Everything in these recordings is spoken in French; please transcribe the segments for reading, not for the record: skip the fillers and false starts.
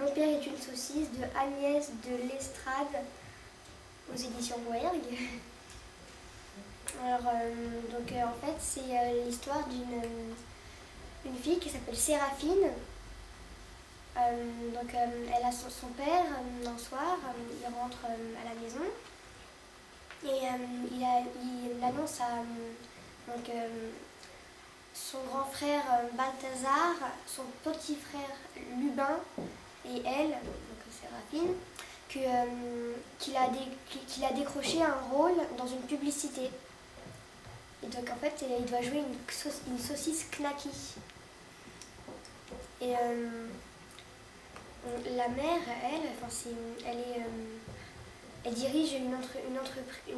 Mon père est une saucisse de Agnès de l'Estrade aux éditions Rouergue. Alors, en fait, c'est l'histoire d'une fille qui s'appelle Séraphine. Elle a son père, un soir, il rentre à la maison et il annonce à son grand frère Balthazar, son petit frère Lubin et elle, donc Séraphine, qu'il a décroché un rôle dans une publicité. Et donc en fait, il doit jouer une saucisse knacky. Et la mère, elle dirige une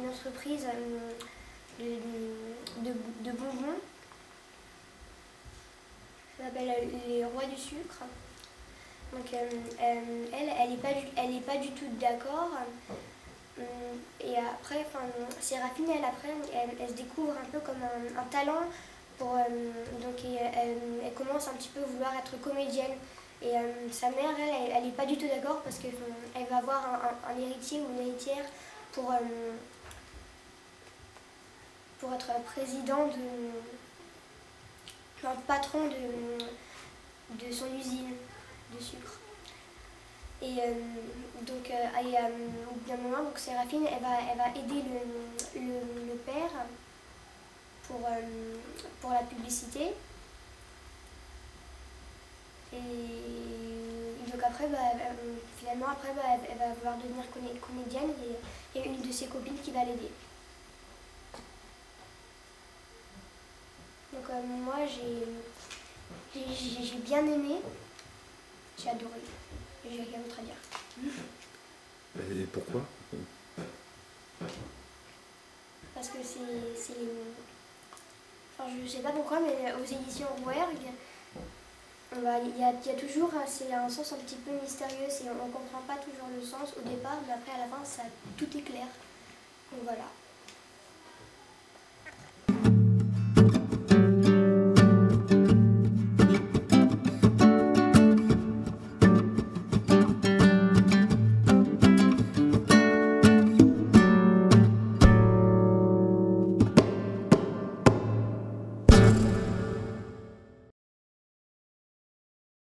entreprise de bonbons. Ça s'appelle les Rois du Sucre. Donc elle est pas du tout d'accord. Et après, Séraphine, elle se découvre un peu comme un talent. Elle commence un petit peu à vouloir être comédienne. Et sa mère, elle est pas du tout d'accord parce qu'elle va avoir un héritier ou une héritière pour être président patron de son usine de sucre. Et au bout d'un moment, donc Séraphine, elle va aider le père pour la publicité. Et donc après, finalement, elle va vouloir devenir comédienne et il y a une de ses copines qui va l'aider. Donc moi, j'ai bien aimé, j'ai adoré, et j'ai rien d'autre à dire. Et pourquoi? Parce que je sais pas pourquoi, mais aux éditions Rouergue, il y a toujours c'est un sens un petit peu mystérieux, on ne comprend pas toujours le sens au départ, mais après à la fin, tout est clair. Donc voilà.